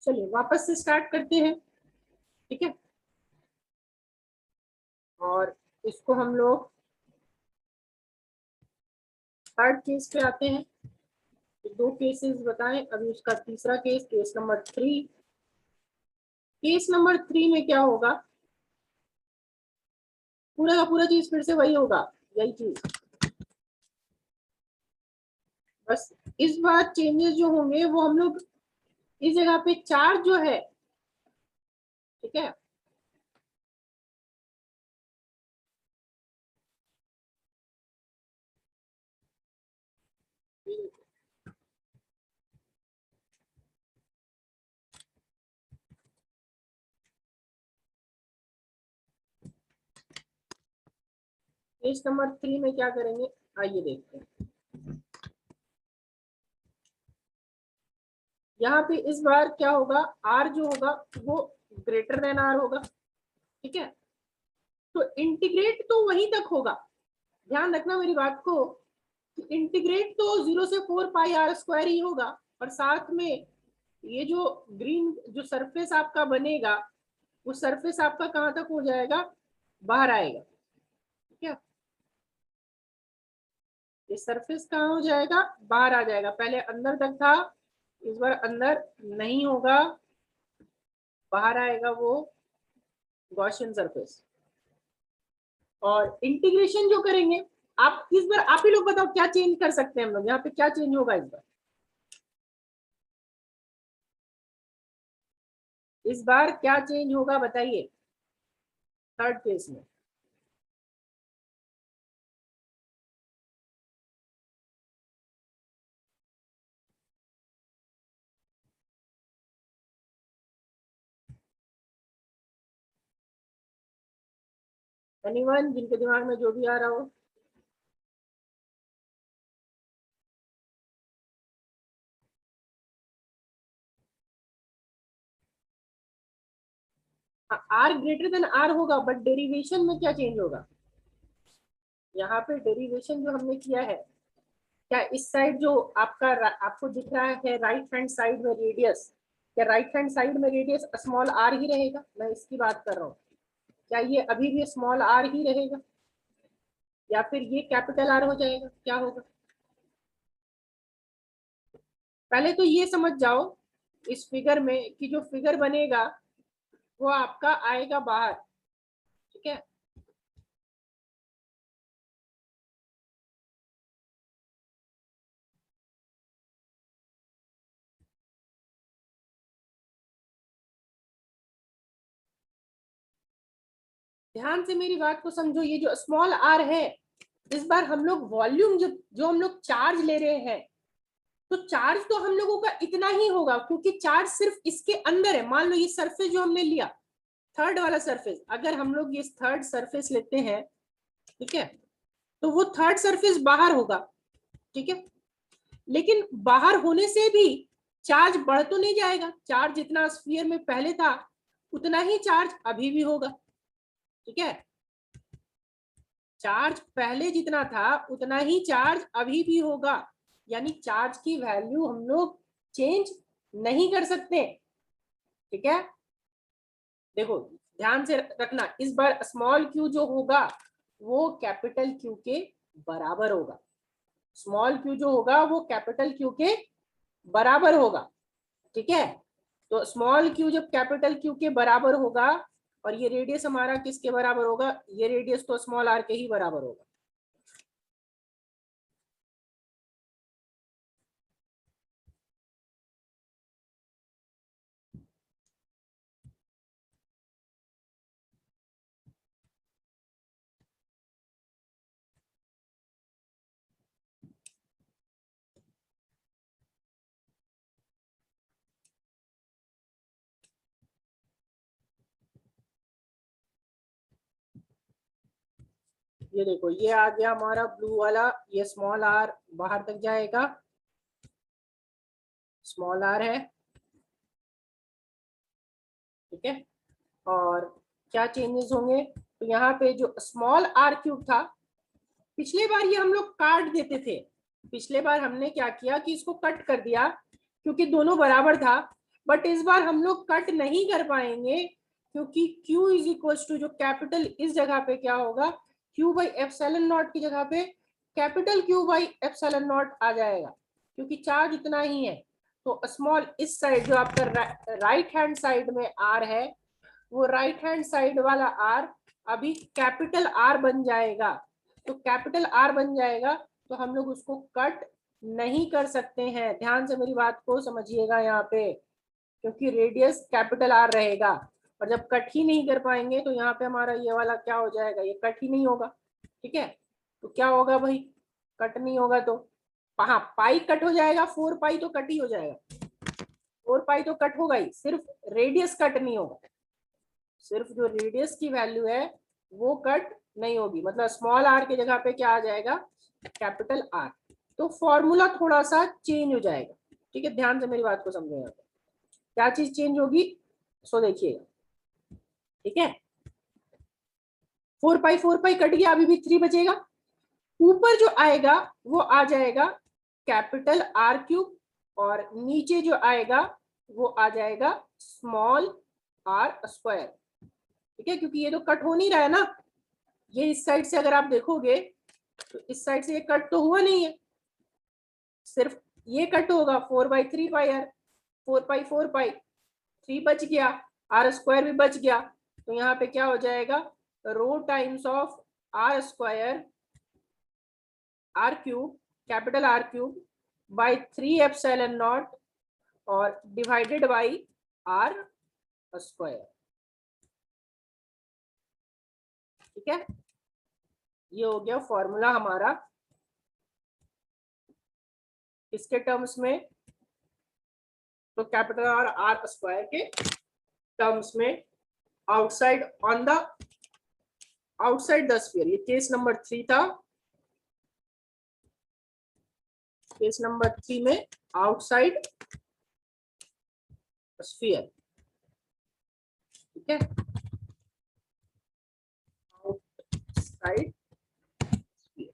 चलिए वापस से स्टार्ट करते हैं, ठीक है। और इसको हम लोग थर्ड केस पे आते हैं। दो केसेस बताएं, अभी उसका तीसरा case, case number 3। Case number 3 में क्या होगा, पूरा का पूरा चीज फिर से वही होगा, यही चीज, बस इस बार चेंजेस जो होंगे वो हम लोग इस जगह पे चार्ज जो है, ठीक है, केस नंबर 3 में क्या करेंगे, आइए देखते हैं। यहाँ पे इस बार क्या होगा, आर जो होगा वो ग्रेटर देन आर होगा, ठीक है। तो इंटीग्रेट तो वहीं तक होगा, ध्यान रखना मेरी बात को, इंटीग्रेट तो 0 से 4 पाई आर स्क्वायर ही होगा, और साथ में ये जो ग्रीन जो सरफेस आपका बनेगा, वो सरफेस आपका कहाँ तक हो जाएगा, बाहर आएगा, ठीक है। ये सरफेस कहाँ हो जाएगा, बाहर आ जाएगा, पहले अंदर तक था, इस बार अंदर नहीं होगा, बाहर आएगा वो गॉसियन सरफेस। और इंटीग्रेशन जो करेंगे, आप इस बार आप ही लोग बताओ क्या चेंज कर सकते हैं हम लोग, यहाँ पे क्या चेंज होगा इस बार, इस बार क्या चेंज होगा बताइए थर्ड केस में। एनीवन जिनके दिमाग में जो भी आ रहा हो। आर ग्रेटर देन आर होगा, बट डेरिवेशन में क्या चेंज होगा, यहाँ पे डेरिवेशन जो हमने किया है, क्या इस साइड जो आपका आपको दिख रहा है राइट हैंड साइड में रेडियस, क्या राइट हैंड साइड में रेडियस स्मॉल आर ही रहेगा, मैं इसकी बात कर रहा हूँ, क्या ये अभी भी स्मॉल आर ही रहेगा या फिर ये कैपिटल आर हो जाएगा, क्या होगा, पहले तो ये समझ जाओ इस फिगर में कि जो फिगर बनेगा वो आपका आएगा बाहर, ठीक है। ध्यान से मेरी बात को समझो, ये जो स्मॉल आर है, इस बार हम लोग वॉल्यूम जो हम लोग चार्ज ले रहे हैं, तो चार्ज तो हम लोगों का इतना ही होगा, क्योंकि चार्ज सिर्फ इसके अंदर है। मान लो ये सरफेस जो हमने लिया, थर्ड वाला सरफेस, अगर हम लोग ये थर्ड सरफेस लेते हैं, ठीक है, तो वो थर्ड सरफेस बाहर होगा, ठीक है, लेकिन बाहर होने से भी चार्ज बढ़ तो नहीं जाएगा, चार्ज जितना स्फीयर में पहले था उतना ही चार्ज अभी भी होगा, ठीक है, चार्ज पहले जितना था उतना ही चार्ज अभी भी होगा, यानी चार्ज की वैल्यू हम लोग चेंज नहीं कर सकते, ठीक है। देखो ध्यान से रखना, इस बार स्मॉल क्यू जो होगा वो कैपिटल क्यू के बराबर होगा, स्मॉल क्यू जो होगा वो कैपिटल क्यू के बराबर होगा, ठीक है। तो स्मॉल क्यू जब कैपिटल क्यू के बराबर होगा, और ये रेडियस हमारा किसके बराबर होगा, ये रेडियस तो स्मॉल आर के ही बराबर होगा, ये देखो ये आ गया हमारा ब्लू वाला, ये स्मॉल आर बाहर तक जाएगा, स्मॉल आर है, ठीक है। और क्या चेंजेस होंगे, तो यहाँ पे जो स्मॉल आर क्यूब था, पिछले बार ये हम लोग काट देते थे, पिछले बार हमने क्या किया कि इसको कट कर दिया क्योंकि दोनों बराबर था, बट इस बार हम लोग कट नहीं कर पाएंगे क्योंकि Q इज इक्वल टू जो कैपिटल इस जगह पे क्या होगा, Q बाई एप्सिलॉन नॉट की जगह पे capital Q by epsilon naught आ जाएगा क्योंकि चार्ज उतना ही है। तो स्मॉल इस साइड जो आपका राइट हैंड साइड में R है, वो राइट हैंड साइड वाला R अभी कैपिटल R बन जाएगा। तो कैपिटल R बन जाएगा तो हम लोग उसको कट नहीं कर सकते हैं। ध्यान से मेरी बात को समझिएगा यहाँ पे, क्योंकि रेडियस कैपिटल R रहेगा और जब कट ही नहीं कर पाएंगे तो यहाँ पे हमारा ये वाला क्या हो जाएगा, ये कट ही नहीं होगा। ठीक है, तो क्या होगा भाई, कट नहीं होगा तो हाँ पाई कट हो जाएगा, 4 पाई तो कट ही हो जाएगा, 4 पाई तो कट होगा ही, सिर्फ रेडियस कट नहीं होगा, सिर्फ जो रेडियस की वैल्यू है वो कट नहीं होगी। मतलब स्मॉल r की जगह पे क्या आ जाएगा, कैपिटल R। तो फॉर्मूला थोड़ा सा चेंज हो जाएगा। ठीक है, ध्यान से मेरी बात को समझो, यहाँ पे क्या चीज चेंज होगी सो देखिएगा। ठीक है, 4 पाई कट गया, अभी भी 3 बचेगा। ऊपर जो आएगा वो आ जाएगा कैपिटल R क्यूब और नीचे जो आएगा वो आ जाएगा स्मॉल r स्क्वायर। ठीक है, क्योंकि ये तो कट हो नहीं रहा है ना, ये इस साइड से अगर आप देखोगे तो इस साइड से ये कट तो हुआ नहीं है, सिर्फ ये कट होगा 4/3 पाई r, 4 पाई 3 बच गया, r स्क्वायर भी बच गया। तो यहाँ पे क्या हो जाएगा, rho times of r square r cube capital R cube by 3 epsilon naught और डिवाइडेड बाई r स्क्वायर। ठीक है, ये हो गया फॉर्मूला हमारा इसके टर्म्स में, तो कैपिटल R स्क्वायर के टर्म्स में outside on the outside the sphere. ये केस नंबर 3 था। केस नंबर 3 में आउटसाइड स्फीयर। ठीक है, आउटसाइड स्फीयर।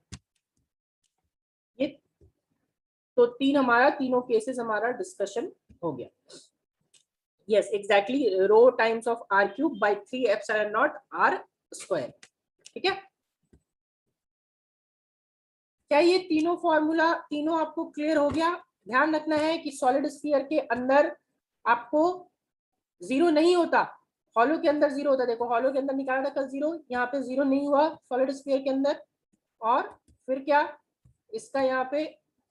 ये तो तीनों केसेस हमारा डिस्कशन हो गया। Yes exactly, rho times of r cube by 3 epsilon naught r square. ठीक है, क्या ये तीनों फॉर्मूला तीनों आपको क्लियर हो गया? ध्यान रखना है कि सॉलिड स्फीयर के अंदर आपको जीरो नहीं होता, हॉलो के अंदर जीरो होता है। देखो हॉलो के अंदर निकाला था कल जीरो, यहाँ पे जीरो नहीं हुआ सॉलिड स्फीयर के अंदर। और फिर क्या, इसका यहाँ पे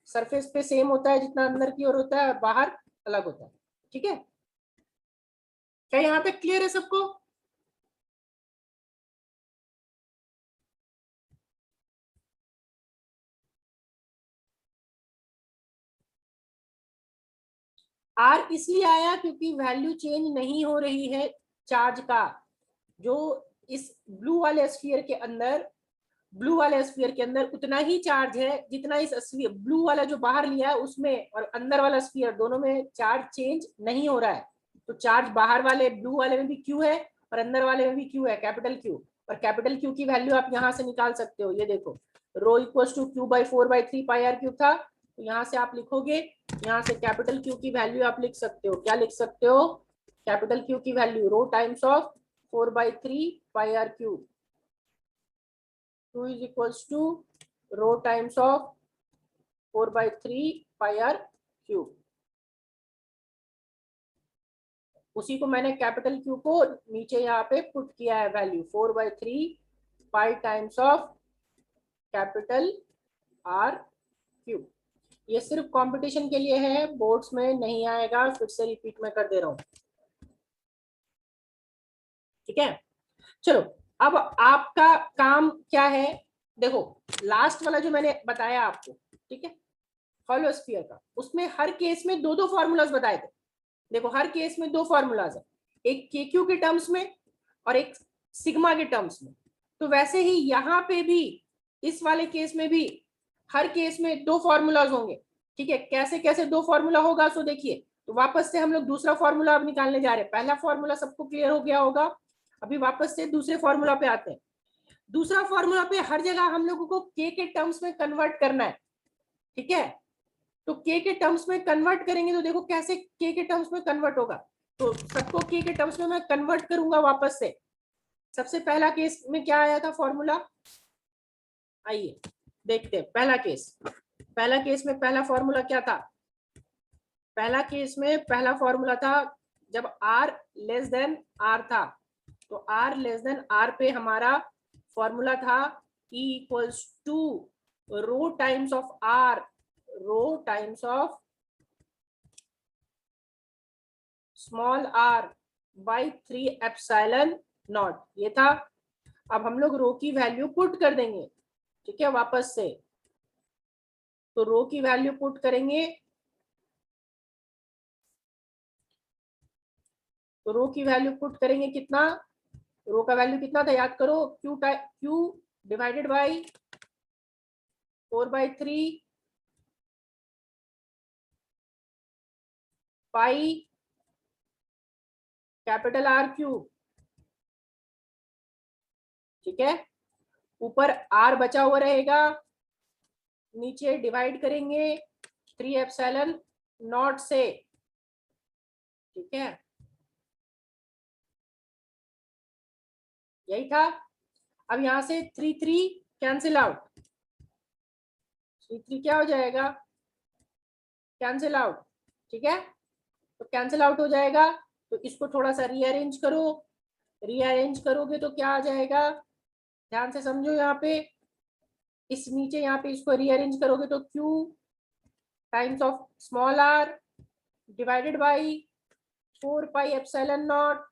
सरफेस पे सेम होता है जितना अंदर की ओर होता है, बाहर अलग होता है। ठीक है, क्या यहाँ पे क्लियर है सबको? आर इसलिए आया क्योंकि वैल्यू चेंज नहीं हो रही है चार्ज का। जो इस ब्लू वाले स्फीयर के अंदर, ब्लू वाले स्फीयर के अंदर उतना ही चार्ज है जितना इस स्फीयर ब्लू वाला जो बाहर लिया है उसमें, और अंदर वाला स्फीयर दोनों में चार्ज चेंज नहीं हो रहा है। तो चार्ज बाहर वाले ब्लू वाले में भी क्यू है और अंदर वाले में भी क्यू है, कैपिटल क्यू। और कैपिटल क्यू की वैल्यू आप यहाँ से निकाल सकते हो। ये देखो rho equal to Q by 4/3 pi r cube था, तो यहाँ से आप लिखोगे, यहाँ से कैपिटल क्यू की वैल्यू आप लिख सकते हो। क्या लिख सकते हो, कैपिटल क्यू की value rho times of 4/3 pi r cube, 2 is equals to rho times of 4/3 pi r cube. उसी को मैंने कैपिटल क्यू को नीचे यहाँ पे पुट किया है value 4/3 pi times of capital R cube. ये सिर्फ कंपटीशन के लिए है, बोर्ड्स में नहीं आएगा, फिर से रिपीट में कर दे रहा हूँ। ठीक है, चलो अब आपका काम क्या है, देखो लास्ट वाला जो मैंने बताया आपको, ठीक है, हॉलो स्फीयर का, उसमें हर केस में दो फॉर्मूलाज बताए थे। देखो हर केस में दो फॉर्मूलाज है, एक के क्यू के टर्म्स में और एक सिग्मा के टर्म्स में। तो वैसे ही यहाँ पे भी इस वाले केस में भी हर केस में दो फॉर्मूलाज होंगे। ठीक है, कैसे कैसे दो फॉर्मूला होगा सो देखिए। तो वापस से हम लोग दूसरा फॉर्मूला अब निकालने जा रहे हैं। पहला फॉर्मूला सबको क्लियर हो गया होगा, अभी वापस से दूसरे फॉर्मूला पे आते हैं। दूसरा फॉर्मूला पे हर जगह हम लोगों को के टर्म्स में कन्वर्ट करना है। ठीक है, तो के टर्म्स में कन्वर्ट करेंगे तो देखो कैसे के टर्म्स में कन्वर्ट होगा। तो सबको के टर्म्स में मैं कन्वर्ट करूंगा वापस से। सबसे पहला केस में क्या आया था फॉर्मूला, आइए देखते हैं। पहला केस में पहला फॉर्मूला क्या था? पहला केस में पहला फॉर्मूला था जब r लेस देन r था, तो r लेस देन r पे हमारा फॉर्मूला था E equals to rho times of r, rho times of small r by 3 epsilon naught, ये था। अब हम लोग रो की वैल्यू पुट कर देंगे, ठीक है, वापस से। तो रो की वैल्यू पुट करेंगे, तो रो की वैल्यू पुट करेंगे कितना, रो का वैल्यू कितना था याद करो, Q divided by 4/3 pi capital R cube, ठीक है। ऊपर R बचा हुआ रहेगा, नीचे डिवाइड करेंगे 3 एप्सिलॉन नॉट से, ठीक है, यही था। अब यहां से 3 कैंसिल आउट, 3 क्या हो जाएगा, कैंसिल आउट, ठीक है। तो कैंसिल आउट हो जाएगा, तो इसको थोड़ा सा रीअरेंज करो, रीअरेंज करोगे तो क्या आ जाएगा, ध्यान से समझो। यहाँ पे इस नीचे यहाँ पे इसको रीअरेंज करोगे तो Q times of small r divided by 4 pi epsilon not,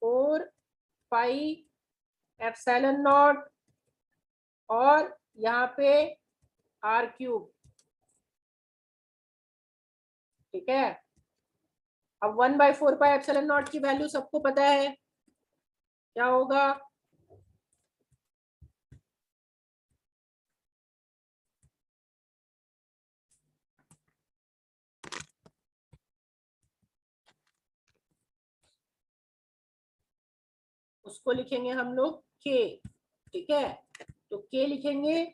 4 pi epsilon naught, और यहाँ पे r क्यूब, ठीक है। अब 1/4 पाई एप्सिलॉन नॉट की वैल्यू सबको पता है, क्या होगा, उसको लिखेंगे हम लोग k, ठीक है। तो k लिखेंगे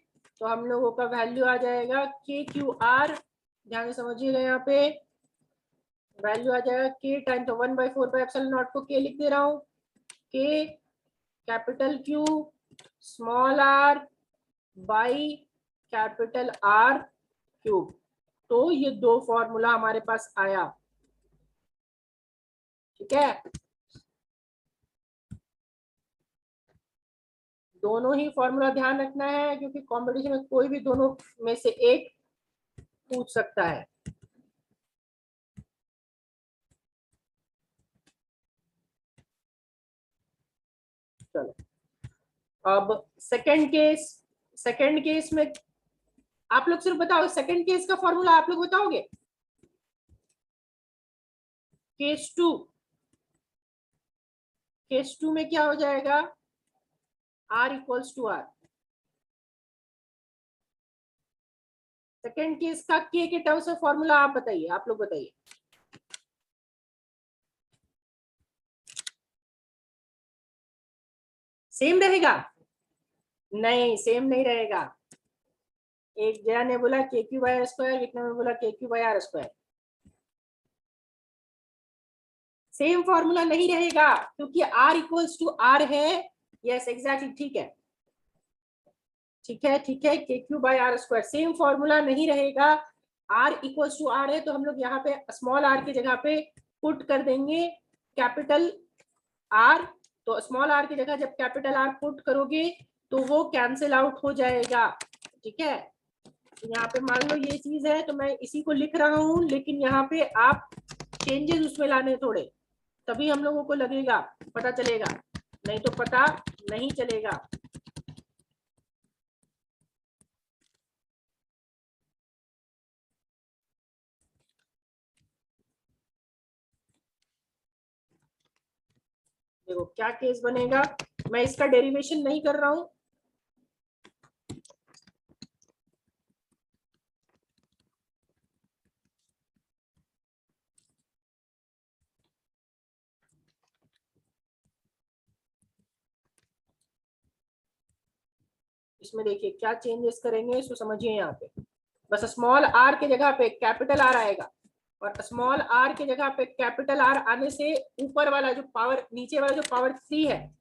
तो हम लोगों का वैल्यू आ जाएगा KQR, ध्यान से समझिएगा, यहाँ पे वैल्यू आ जाएगा k टाइम, तो 1/4 पाई एप्सिलॉन नॉट को k लिख दे रहा हूँ, k capital Q small r by capital R cube. तो ये दो फॉर्मूला हमारे पास आया, ठीक है। दोनों ही फॉर्मूला ध्यान रखना है, क्योंकि कॉम्पिटिशन में कोई भी दोनों में से एक पूछ सकता है। चलो अब सेकंड केस में आप लोग सिर्फ बताओ, सेकंड केस का फॉर्मूला आप लोग बताओगे। केस टू में क्या हो जाएगा, R equals to R। Second case का के टर्म्स में फॉर्मूला आप बताइए, आप लोग बताइए। सेम रहेगा? नहीं, सेम नहीं रहेगा। एक जया ने बोला KQ/R², एक ने बोला KQ/R²। सेम फॉर्मूला नहीं रहेगा, क्योंकि R इक्वल्स टू R है। यस एग्जैक्टली, ठीक है, ठीक है, ठीक है, KQ/R², सेम फॉर्मूला नहीं रहेगा। R इक्वल्स टू R है, तो हम लोग यहाँ पे स्मॉल r की जगह पे पुट कर देंगे कैपिटल R। तो स्मॉल r की जगह जब कैपिटल R पुट करोगे तो वो कैंसिल आउट हो जाएगा, ठीक है। यहाँ पे मान लो ये चीज है, तो मैं इसी को लिख रहा हूँ, लेकिन यहाँ पे आप चेंजेस उसमें लाने थोड़े, तभी हम लोगों को लगेगा, पता चलेगा, नहीं तो पता नहीं चलेगा। देखो क्या केस बनेगा, मैं इसका डेरिवेशन नहीं कर रहा हूं, इसमें देखिए क्या चेंजेस करेंगे, इसको समझिए। यहाँ पे बस स्मॉल आर के जगह पे कैपिटल आर आएगा, और स्मॉल आर के जगह पे कैपिटल आर आने से ऊपर वाला जो पावर, नीचे वाला जो पावर 3 है,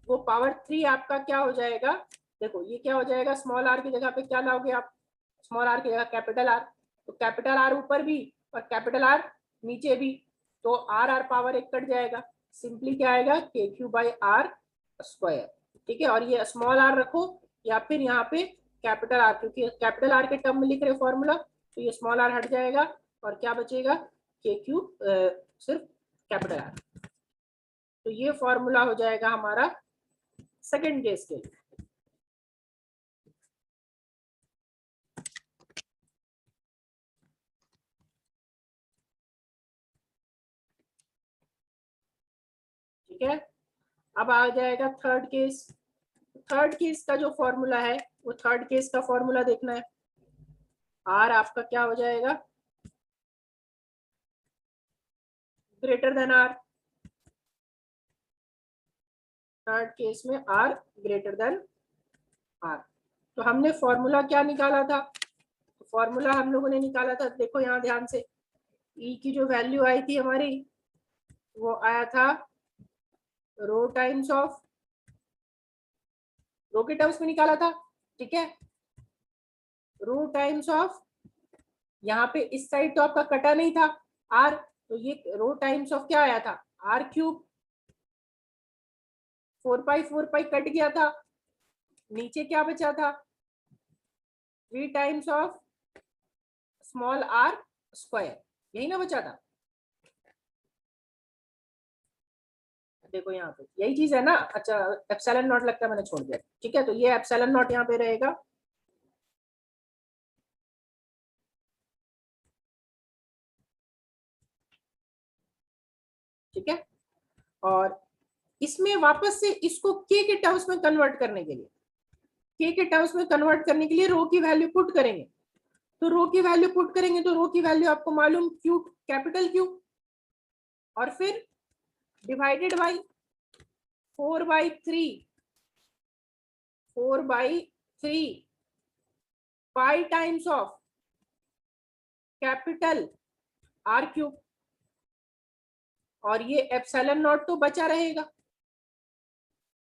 वो पावर 3 आपका क्या हो जाएगा, देखो ये क्या हो जाएगा, स्मॉल आर की जगह पे क्या लाओगे आप, स्मॉल आर की जगह कैपिटल आर, तो कैपिटल आर ऊपर भी और कैपिटल आर नीचे भी, तो आर आर पावर 1 कट जाएगा, सिंपली क्या आएगा, के क्यू बाई आर स्क्वायर। ठीक है, और ये स्मॉल आर रखो या फिर यहाँ पे कैपिटल आर, क्योंकि कैपिटल आर के टर्म में लिख रहे फॉर्मूला, तो ये स्मॉल आर हट जाएगा और क्या बचेगा, के क्यू सिर्फ कैपिटल आर। तो ये फॉर्मूला हो जाएगा हमारा सेकंड केस के लिए। ठीक है, अब आ जाएगा थर्ड केस। थर्ड केस का जो फॉर्मूला है, वो थर्ड केस का फॉर्मूला देखना है। आर आपका क्या हो जाएगा, greater than R. Third case में आर ग्रेटर देन आर। तो हमने फॉर्मूला क्या निकाला था, फॉर्मूला हम लोगों ने निकाला था, देखो यहाँ ध्यान से, ई की जो वैल्यू आई थी हमारी, वो आया था रो टाइम्स ऑफ, रो के टर्म्स में निकाला था। ठीक है, रो टाइम्स ऑफ, यहाँ पे इस साइड तो आपका कटा नहीं था आर, तो ये रो टाइम्स ऑफ क्या आया था, आर क्यूब, 4 पाई कट गया था, नीचे क्या बचा था, 3 times of small R square, यही ना बचा था। देखो यहाँ पे यही चीज है ना, अच्छा एप्सिलॉन नॉट लगता है मैंने छोड़ दिया। ठीक है, तो ये एप्सिलॉन नॉट यहाँ पे रहेगा, ठीक है, और इसमें वापस से इसको के टर्म्स में कन्वर्ट करने के लिए, के टर्म्स में कन्वर्ट करने के लिए रो की वैल्यू पुट करेंगे। तो रो की वैल्यू पुट करेंगे तो रो की वैल्यू आपको मालूम, क्यू कैपिटल क्यू, और फिर divided by 4/3, 4/3 pi times of capital R cube, और ये एप्सिलॉन नॉट तो बचा रहेगा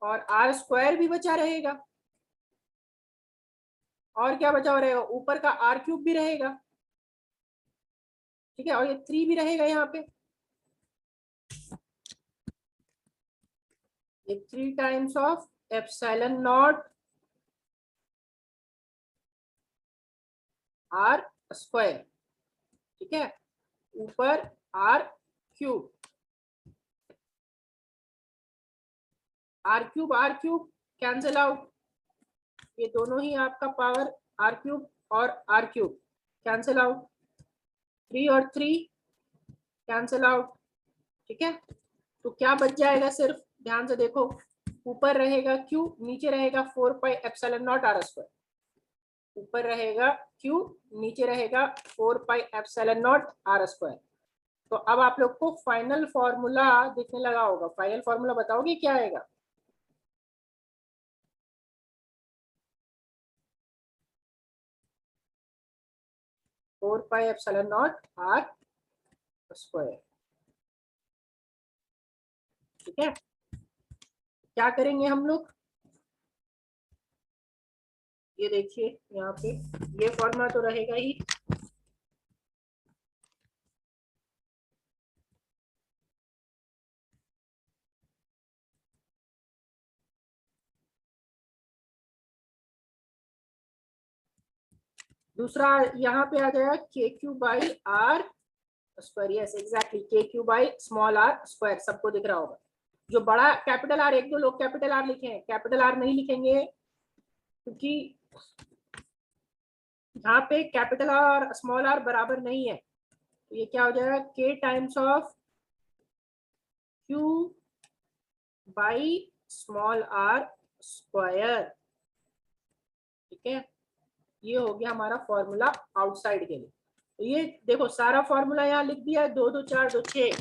और आर स्क्वायर भी बचा रहेगा, और क्या बचा रहेगा, ऊपर का आर क्यूब भी रहेगा। ठीक है, और ये 3 भी रहेगा यहाँ पे, ये 3 times of epsilon naught R square. ठीक है, ऊपर R cube, R cube cancel out, ये दोनों ही आपका पावर आर क्यूब और आर क्यूब कैंसिल आउट, 3 और 3 कैंसिल आउट। ठीक है, तो क्या बच जाएगा, सिर्फ ध्यान से देखो, ऊपर रहेगा क्यू, नीचे रहेगा 4 pi epsilon naught R square, ऊपर रहेगा क्यू, नीचे रहेगा 4 pi epsilon naught R square. तो अब आप लोग को फाइनल फॉर्मूला दिखने लगा होगा, फाइनल फॉर्मूला बताओगे क्या आएगा, 4 pi epsilon naught R square. ठीक है, क्या करेंगे हम लोग, ये देखिए यहाँ पे ये फॉर्मूला तो रहेगा ही, दूसरा यहाँ पे आ जाएगा K Q by R square, yes exactly, K Q by small R square, सबको दिख रहा होगा। जो बड़ा कैपिटल आर, एक दो लोग कैपिटल आर लिखे हैं, कैपिटल आर नहीं लिखेंगे क्योंकि यहाँ पे कैपिटल आर और स्मॉल आर बराबर नहीं है, तो ये क्या हो जाएगा, K times of Q by small R square. ठीक है, ये हो गया हमारा फॉर्मूला आउटसाइड के लिए। तो ये देखो सारा फॉर्मूला यहाँ लिख दिया है, 2 2 4 2 6,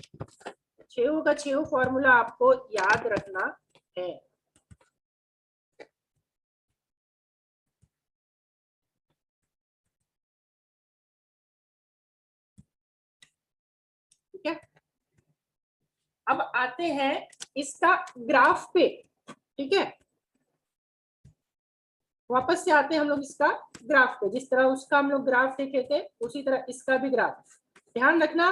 छेव का छेव फॉर्मूला आपको याद रखना है। ठीक है, अब आते हैं इसका ग्राफ पे। ठीक है, वापस से आते हैं हम लोग इसका ग्राफ पे। जिस तरह उसका हम लोग ग्राफ देखे थे उसी तरह इसका भी ग्राफ। ध्यान रखना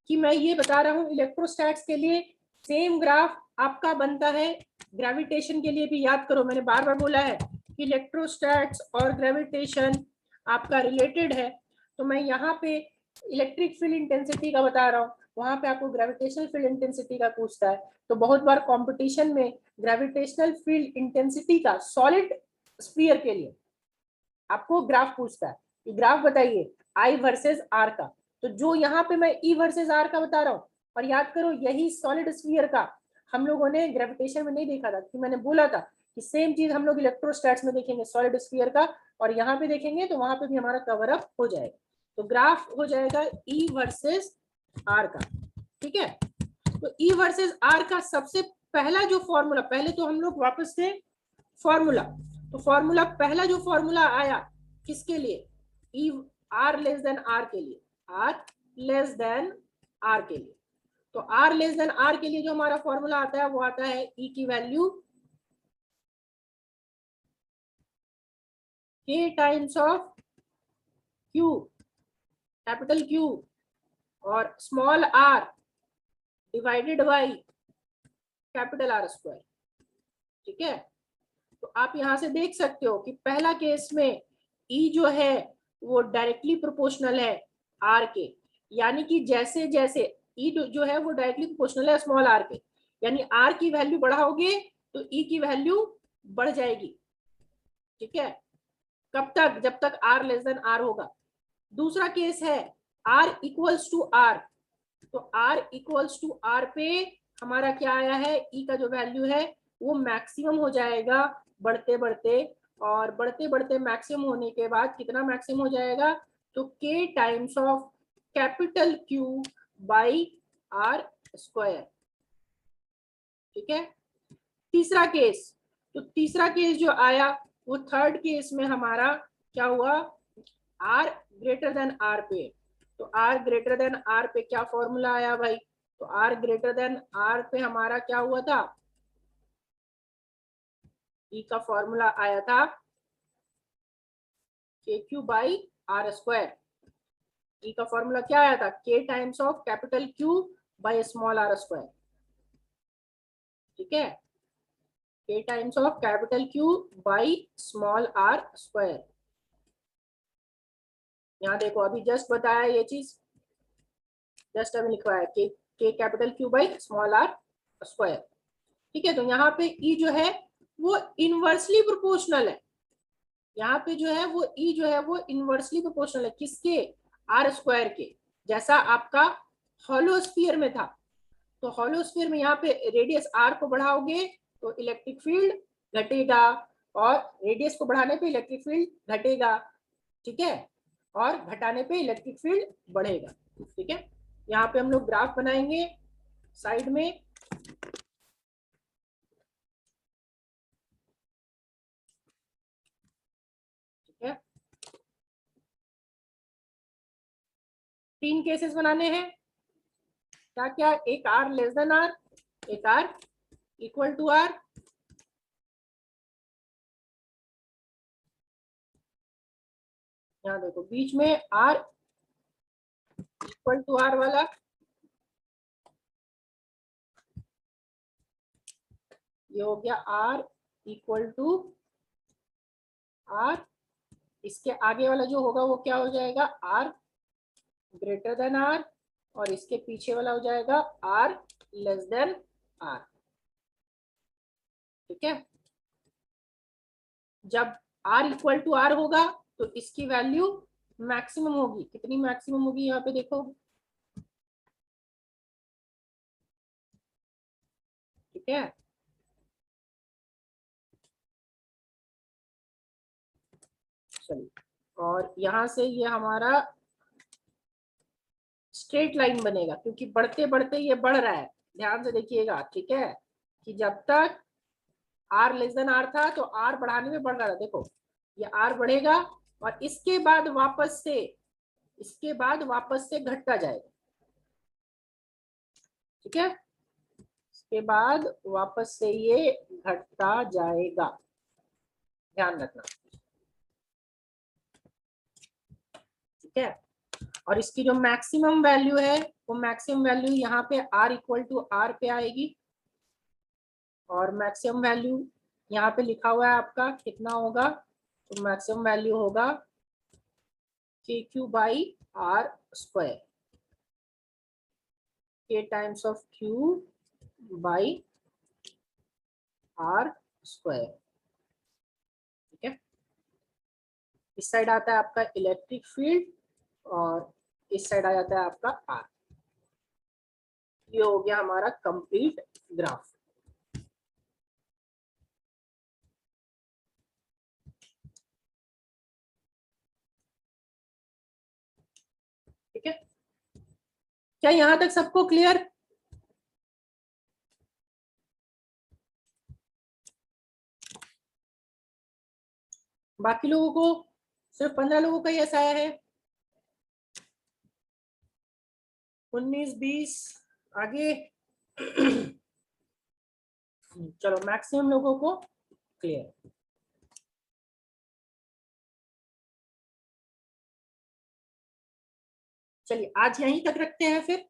कि मैं ये बता रहा हूँ इलेक्ट्रोस्टैट्स के लिए सेम ग्राफ आपका बनता है ग्रेविटेशन के लिए भी। याद करो, मैंने बार बार बोला है कि इलेक्ट्रोस्टैट्स और ग्रेविटेशन आपका रिलेटेड है। तो मैं यहाँ पे इलेक्ट्रिक फील्ड इंटेंसिटी का बता रहा हूँ, वहां पे आपको ग्रेविटेशनल फील्ड इंटेंसिटी का पूछता है। तो बहुत बार कंपटीशन में ग्रेविटेशनल फील्ड इंटेंसिटी का सॉलिड स्फीयर के लिए आपको ग्राफ पूछता है कि ग्राफ बताइए आई वर्सेस आर का। तो जो यहाँ पे मैं ई वर्सेस आर का बता रहा हूँ, और याद करो यही सॉलिड स्फीयर का हम लोगों ने ग्रेविटेशन में नहीं देखा था, कि मैंने बोला था कि सेम चीज हम लोग इलेक्ट्रोस्टैट्स में देखेंगे सॉलिड स्फीयर का, और यहाँ पे देखेंगे तो वहां पे भी हमारा कवर अप हो जाएगा। तो ग्राफ हो जाएगा ई वर्सेस आर का। ठीक है, तो ई वर्सेस आर का सबसे पहला जो फॉर्मूला, पहले तो हम लोग वापस से फॉर्मूला, तो फॉर्मूला पहला जो फॉर्मूला आया किसके लिए, E R less than R के लिए, आर लेस देन आर के लिए। तो आर लेस देन आर के लिए जो हमारा फॉर्मूला आता है वो आता है ई की वैल्यू के times of Q, capital Q और small R divided by capital R square. ठीक है, तो आप यहां से देख सकते हो कि पहला केस में ई जो है वो डायरेक्टली प्रोपोर्शनल है आर के, यानी कि जैसे जैसे ई जो है वो डायरेक्टली प्रोपोर्शनल है स्मॉल आर के, यानी आर की वैल्यू बढ़ाओगे तो ई की वैल्यू बढ़ जाएगी। ठीक है, कब तक, जब तक आर लेस देन आर होगा। दूसरा केस है आर इक्वल्स टू आर, तो आर इक्वल्स टू आर पे हमारा क्या आया है, ई का जो वैल्यू है वो मैक्सिमम हो जाएगा बढ़ते बढ़ते, और बढ़ते बढ़ते मैक्सिमम होने के बाद कितना मैक्सिमम हो जाएगा, तो K times of capital Q by R square. ठीक है, तीसरा केस, तो तीसरा केस जो आया वो थर्ड केस में हमारा क्या हुआ, आर ग्रेटर देन आर पे। तो आर ग्रेटर देन आर पे क्या फॉर्मूला आया भाई, तो आर ग्रेटर देन आर पे हमारा क्या हुआ था, ई का फॉर्मूला आया था K Q by R square. E का फॉर्मूला क्या आया था, K times of capital Q by small R square. ठीक है, K times of capital Q by small R square. यहाँ देखो अभी जस्ट बताया ये चीज, जस्ट अभी लिखवाया K capital Q by small R square. ठीक है, तो यहाँ पे ई जो है वो इनवर्सली प्रोपोर्शनल है, यहाँ पे जो है वो ई जो है वो इनवर्सली प्रोपोर्शनल है किसके, आर स्क्वायर के, जैसा आपका हॉलोस्फीयर में था। तो हॉलोस्फीयर में यहाँ पे रेडियस आर को बढ़ाओगे तो इलेक्ट्रिक फील्ड घटेगा, और रेडियस को बढ़ाने पे इलेक्ट्रिक फील्ड घटेगा। ठीक है, और घटाने पे इलेक्ट्रिक फील्ड बढ़ेगा। ठीक है, यहाँ पे हम लोग ग्राफ बनाएंगे साइड में। ठीक है, 3 केसेस बनाने हैं, क्या क्या, एक आर लेस देन आर, एक आर इक्वल टू आर, यहाँ देखो बीच में आर इक्वल टू आर वाला, ये हो गया आर इक्वल टू आर। इसके आगे वाला जो होगा वो क्या हो जाएगा, आर ग्रेटर देन आर, और इसके पीछे वाला हो जाएगा आर लेस देन आर। ठीक है, जब आर इक्वल टू आर होगा तो इसकी वैल्यू मैक्सिमम होगी, कितनी मैक्सिमम होगी यहाँ पे देखो। ठीक है, चलिए, और यहां से ये हमारा स्ट्रेट लाइन बनेगा, क्योंकि बढ़ते बढ़ते ये बढ़ रहा है, ध्यान से देखिएगा। ठीक है, कि जब तक आर लेस देन आर था तो आर बढ़ाने में बढ़ रहा था, देखो ये आर बढ़ेगा और इसके बाद वापस से घटता जाएगा। ठीक है, इसके बाद वापस से ये घटता जाएगा, ध्यान रखना। ठीक है, और इसकी जो मैक्सिमम वैल्यू है वो मैक्सिमम वैल्यू यहाँ पे r इक्वल टू आर पे आएगी, और मैक्सिमम वैल्यू यहाँ पे लिखा हुआ है आपका कितना होगा, तो मैक्सिमम वैल्यू होगा K Q by R square, K times of Q by R square. ठीक है, इस साइड आता है आपका इलेक्ट्रिक फील्ड और इस साइड आ जाता है आपका आर। ये हो गया हमारा कंप्लीट ग्राफ। ठीक है, क्या यहां तक सबको क्लियर? बाकी लोगों को, सिर्फ 15 लोगों का ही ऐसा आया है, 19-20 आगे। चलो मैक्सिमम लोगों को क्लियर। चलिए आज यहीं तक रखते हैं फिर।